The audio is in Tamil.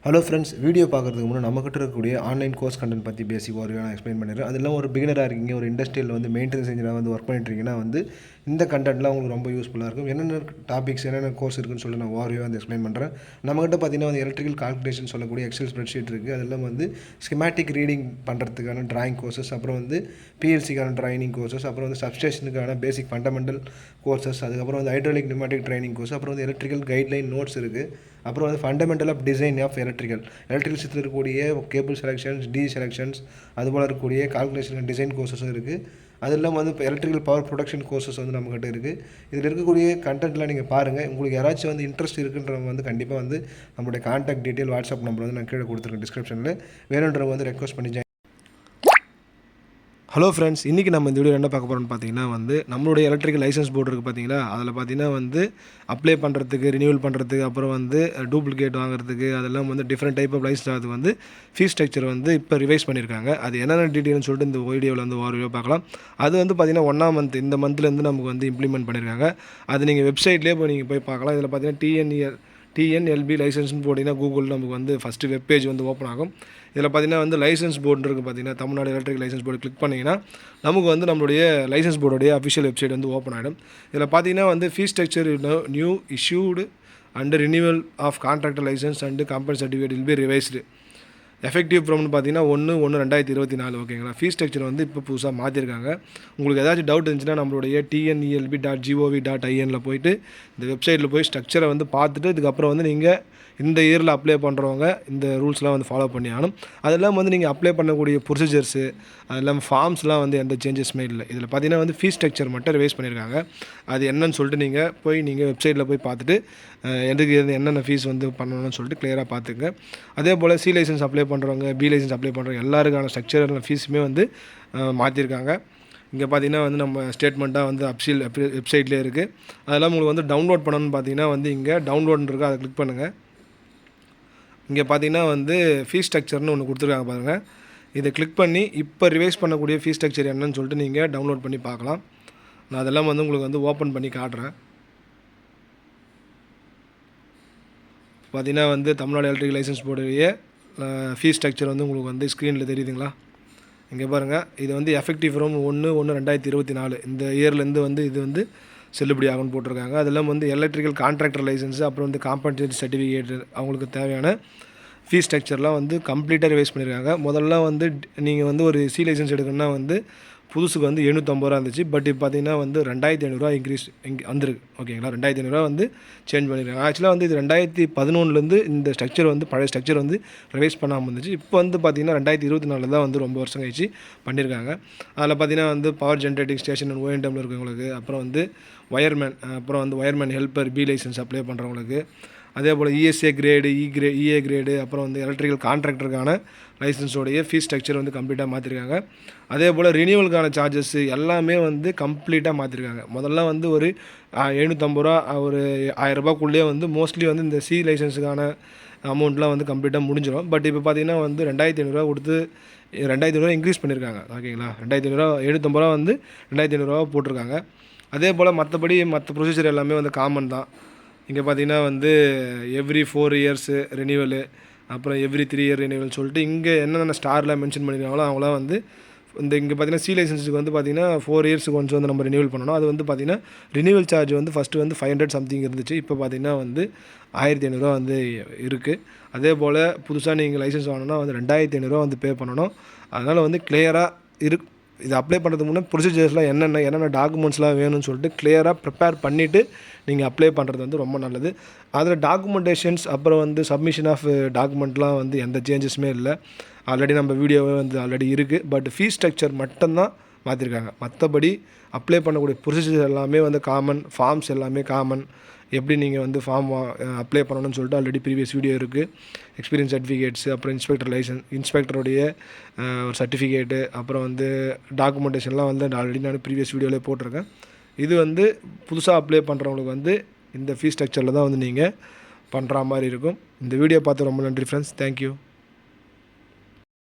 ஹலோ ஃப்ரெண்ட்ஸ், வீடியோ பார்க்குறதுக்கு முன்னாடி நம்மக்கிட்ட இருக்கக்கூடிய ஆன்லைன் கோர்ஸ் கண்டென்ட் பற்றி பேசிக் ஒரு நான் எக்ஸ்பிளைன் பண்ணிடுறேன். அதெல்லாம் ஒரு பிகினராக இருக்கீங்க, ஒரு இண்டஸ்ட்ரியில் மெயின்டெனன்ஸ் இன்ஜினியராக ஒர்க் பண்ணிட்டுருக்கீங்கன்னா இந்த கண்டென்ட்லாம் உங்களுக்கு ரொம்ப யூஸ்ஃபுல்லாக இருக்கும். என்னென்ன டாபிக்ஸ், என்னென்ன கோர்ஸ் இருக்குன்னு சொல்லி நான் ஓவர்வியூவாக எக்ஸ்பிளைன் பண்ணுறேன். நம்மகிட்ட பார்த்தீங்கன்னா எலக்ட்ரிக்கல் கால்குலேஷன் சொல்லக்கூடிய எக்ஸல் ஸ்ப்ரெட்ஷீட் இருக்குது. அதெல்லாம் ஸ்கிமேட்டிக் ரீடிங் பண்ணுறதுக்கான டிராயிங் கோர்சஸ், அப்புறம் பிஎல்சிக்கான ட்ரைனிங் கோர்சஸ், அப்புறம் சப்ஸ்டேஷனுக்கான பேசிக் ஃபண்டமெண்டல் கோர்சஸ், அதுக்கப்புறம் ஹைட்ராலிக் நியூமேட்டிக் ட்ரைனிங் கோர்ஸ், அப்புறம் எலக்ட்ரிக்கல் கைட்லைன் நோட்ஸ் இருக்குது. அப்புறம் fundamental of design of electrical சிஸ்டத்தில் இருக்கக்கூடிய கேபிள் செலெக்ஷன்ஸ், டி செலெக்ஷன்ஸ், அதுபோல் இருக்கக்கூடிய கால்குலேஷன் டிசைன் கோர்சஸும் இருக்குது. அது இல்லாமல் இப்போ எலக்ட்ரிக்கல் பவர் ப்ரொடக்ஷன் கோர்சஸ் நம்மகிட்ட இருக்குது. இதில் இருக்கக்கூடிய கண்டென்ட்லாம் நீங்கள் பாருங்கள். உங்களுக்கு யாராச்சும் இன்ட்ரெஸ்ட் இருக்குன்றவங்க கண்டிப்பாக நம்மளுடைய கான்டாக்ட் டீட்டெயில் வாட்ஸ்அப் நம்பர் நான் கீழே கொடுத்துருக்கேன் டிஸ்கிரிப்ஷனில். வேணுன்றவங்க ரெக்வஸ்ட் பண்ணி ஹலோ ஃப்ரெண்ட்ஸ், இன்றைக்கி நம்ம இந்த வீடியோ என்ன பார்க்க போகிறோம்னு பார்த்தீங்கன்னா நம்மளுடைய எலக்ட்ரிக்கல் லைசன்ஸ் போர்டு இருக்குது பார்த்தீங்களா, அதில் பார்த்தீங்கன்னா அப்ளை பண்ணுறதுக்கு, ரினியூவல் பண்ணுறதுக்கு, அப்புறம் டூப்ளிகேட் வாங்குறதுக்கு, அதெல்லாம் டிஃப்ரெண்ட் டைப் ஆஃப் லைசன்ஸ் அது ஃபீஸ் ஸ்ட்ரக்சர் இப்போ ரிவைஸ் பண்ணியிருக்காங்க. அது என்னென்ன டீட்டெயில்னு சொல்லிட்டு இந்த வீடியோவில் ஒரு வீடியோ பார்க்கலாம். அது பார்த்தீங்கன்னா 1ஆம் மந்த், இந்த மந்த்லேருந்து நமக்கு இம்ப்ளிமெண்ட் பண்ணியிருக்காங்க. அது நீங்கள் வெப்சைட்லேயே போய் பார்க்கலாம். இதில் பார்த்தீங்கன்னா டிஎன்எல்பி லைசன்ஸ்னு போட்டிங்கன்னா கூகுளில் நமக்கு ஃபஸ்ட்டு வெப் பேஜ் ஓப்பன் ஆகும். இதில் பார்த்தீங்கன்னா லைசன்ஸ் போர்டு இருக்குது பார்த்தீங்கன்னா, Tamil Nadu electric licence board click பண்ணிங்கன்னா நமக்கு நம்மளுடைய லைசன்ஸ் போர்டுடைய அஃபிஷியல் வெப்சைட் ஓப்பன் ஆகிடும். இதில் பார்த்தீங்கன்னா fees structure new issued and renewal of contractor licence and company certificate will be revised effective ஃப்ரம்னு பார்த்தீங்கன்னா 1/1/2024. ஓகேங்களா. ஃபீஸ் ஸ்ட்ரக்சர் இப்போ புதுசாக மாற்றிருக்காங்க. உங்களுக்கு ஏதாச்சும் டவுட் இருந்துச்சுன்னா நம்மளுடைய TNELB.gov.in போயிட்டு இந்த வெப்சைட்டில் போய் ஸ்ட்ரக்சரை பார்த்துட்டு இதுக்கப்புறம் நீங்கள் இந்த இயரில் அப்ளை பண்ணுறவங்க இந்த ரூல்ஸ்லாம் ஃபாலோ பண்ணி ஆகணும். அதெல்லாம் நீங்கள் அப்ளை பண்ணக்கூடிய ப்ரொசீஜர்ஸு, அது இல்லாமல் ஃபார்ம்ஸ்லாம் எந்த சேஞ்சஸுமே இல்லை. இதில் பார்த்தீங்கன்னா ஃபீஸ் ஸ்ட்ரக்சர் மட்டும் ரிவைஸ் பண்ணியிருக்காங்க. அது என்னன்னு சொல்லிட்டு நீங்கள் வெப்சைட்டில் போய் பார்த்துட்டு எதுக்கு என்னென்ன ஃபீஸ் பண்ணணும்னு சொல்லிட்டு கிளியராக பார்த்துங்க. அதே போல் சி லைசன்ஸ் அப்ளை பண்ணுறவங்க, பி லைசன்ஸ் அப்ளை பண்ணுறவங்க எல்லாருக்கான ஸ்ட்ரக்சர் ஃபீஸுமே மாற்றிருக்காங்க. இங்கே பார்த்தீங்கன்னா நம்ம ஸ்டேட்மெண்ட்டாக அப்சில் வெப்சைட்லேயே இருக்குது. அதெல்லாம் உங்களுக்கு டவுன்லோட் பண்ணணும்னு பார்த்தீங்கன்னா இங்கே டவுன்லோட்னு இருக்குது, அதை கிளிக் பண்ணுங்கள். இங்கே பார்த்தீங்கன்னா ஃபீஸ் ஸ்ட்ரக்சர்னு ஒன்று கொடுத்துருக்காங்க பாருங்கள். இதை கிளிக் பண்ணி இப்போ ரிவைஸ் பண்ணக்கூடிய ஃபீஸ் ஸ்ட்ரக்சர் என்னன்னு சொல்லிட்டு நீங்கள் டவுன்லோட் பண்ணி பார்க்கலாம். நான் அதெல்லாம் உங்களுக்கு ஓப்பன் பண்ணி காட்டுறேன். பார்த்தீங்கன்னா தமிழ்நாடு எலக்ட்ரிக் லைசன்ஸ் போர்டுடைய ஃபீஸ் ஸ்ட்ரக்சர் உங்களுக்கு ஸ்க்ரீனில் தெரியுதுங்களா? இங்கே பாருங்கள். இது எஃபெக்டிவ் ஃப்ரம் 1/1/2024 இந்த இயர்லேருந்து இது செல்லுபடி ஆகும்னு போட்டிருக்காங்க. அதெல்லாம் எலக்ட்ரிக்கல் கான்ட்ராக்டர் லைசன்ஸு, அப்புறம் காம்பன்சேட் சர்டிஃபிகேட், அவங்களுக்கு தேவையான ஃபீஸ் ஸ்ட்ரக்சர்லாம் கம்ப்ளீட்டாக ரிவைஸ் பண்ணியிருக்காங்க. முதல்ல நீங்கள் ஒரு சி லைசன்ஸ் எடுக்கணும்னா புதுசுக்கு 750 இருந்துச்சு. பட் இப்போ பார்த்தீங்கன்னா 2500 இன்க்ரீஸ் வந்திருக்கு. ஓகேங்களா. 2500 சேஞ்ச் பண்ணியிருக்காங்க. ஆக்சுவலாக இது 2011 இந்த ஸ்ட்ரக்சர் பழைய ஸ்ட்ரக்சர் ரிவைஸ் பண்ணாமல் இருந்துச்சு. இப்போ பார்த்தீங்கன்னா 2024 தான் ரொம்ப வருஷம் கழிச்சு பண்ணியிருக்காங்க. அதில் பார்த்தீங்கன்னா பவர் ஜென்ரேட்டிங் ஸ்டேஷன் ONDM இருக்கவங்களுக்கு, அப்புறம் ஒயர்மேன், அப்புறம் wireman helper B license apply பண்ணுறவங்களுக்கு, அதே போல் ESA கிரேடு, EA கிரேடு, அப்புறம் எலக்ட்ரிக்கல் கான்ட்ராக்டருக்கான லைசன்ஸோடைய ஃபீஸ் ஸ்ட்ரக்சர் கம்ப்ளீட்டாக மாற்றிருக்காங்க. அதே போல் ரினியூவலுக்கான சார்ஜஸ் எல்லாமே கம்ப்ளீட்டாக மாற்றிருக்காங்க. முதல்ல ஒரு 750 ரூபா, ஒரு 1000 ரூபாய்க்குள்ளேயே மோஸ்ட்லி இந்த சி லைசன்ஸுக்கான அமௌண்ட்லாம் கம்ப்ளீட்டாக முடிஞ்சிடும். பட் இப்போ பார்த்தீங்கன்னா 2500 கொடுத்து 2500 இன்க்ரீஸ் பண்ணியிருக்காங்க. ஓகேங்களா. 2500 750 ரூபா 2500 போட்டிருக்காங்க. அதே போல் மற்ற ப்ரொசீஜர் எல்லாமே காமன் தான். இங்கே பார்த்தீங்கன்னா எவ்ரி 4 இயர்ஸு ரினியூவலு, அப்புறம் எவ்ரி 3 இயர் ரினியூவல் சொல்லிட்டு இங்கே என்னென்ன ஸ்டாரில் மென்ஷன் பண்ணியிருக்காங்களோ அவங்களாம் இங்கே பார்த்தீங்கன்னா சி லைசன்ஸுக்கு பார்த்தீங்கன்னா 4 இயர்ஸுக்கு கொஞ்சம் நம்ம ரினியூவல் பண்ணணும். அது பார்த்தீங்கன்னா ரினியூவல் சார்ஜ் ஃபஸ்ட்டு 500 சம்திங் இருந்துச்சு. இப்போ பார்த்தீங்கன்னா 1500 இருக்குது. அதே போல் புதுசாக நீங்கள் லைசன்ஸ் வாங்கணும்னா 2500 பே பண்ணணும். அதனால் கிளியராக இது அப்ளை பண்ணுறதுக்கு முன்னே ப்ரொசீஜர்ஸ்லாம் என்னென்ன டாக்குமெண்ட்ஸ்லாம் வேணும்னு சொல்லிட்டு கிளியராக ப்ரிப்பேர் பண்ணிவிட்டு நீங்கள் அப்ளை பண்ணுறது ரொம்ப நல்லது. அதில் டாக்குமெண்டேஷன்ஸ், அப்புறம் சப்மிஷன் ஆஃப் டாக்குமெண்ட்லாம் எந்த சேஞ்சஸுமே இல்லை. ஆல்ரெடி நம்ம வீடியோவே ஆல்ரெடி இருக்குது. பட் ஃபீஸ் ஸ்ட்ரக்சர் மட்டும்தான் மாற்றிருக்காங்க. மற்றபடி அப்ளை பண்ணக்கூடிய ப்ரொசீஜர் எல்லாமே காமன், ஃபார்ம்ஸ் எல்லாமே காமன். எப்படி நீங்கள் ஃபார்ம் அப்ளை பண்ணணும்னு சொல்லிட்டு ஆல்ரெடி ப்ரீவியஸ் வீடியோ இருக்குது. எக்ஸ்பீரியன்ஸ் சர்டிஃபிகேட்ஸு, அப்புறம் இன்ஸ்பெக்டருடைய ஒரு சர்டிஃபிகேட்டு, அப்புறம் டாக்குமெண்டேஷன்லாம் ஆல்ரெடி நான் ப்ரீவியஸ் வீடியோவிலே போட்டிருக்கேன். இது புதுசாக அப்ளை பண்ணுறவங்களுக்கு இந்த ஃபீஸ் ஸ்ட்ரக்சரில் தான் நீங்கள் பண்ணுற மாதிரி இருக்கும். இந்த வீடியோ பார்த்து ரொம்ப நன்றி ஃப்ரெண்ட்ஸ். தேங்க்யூ.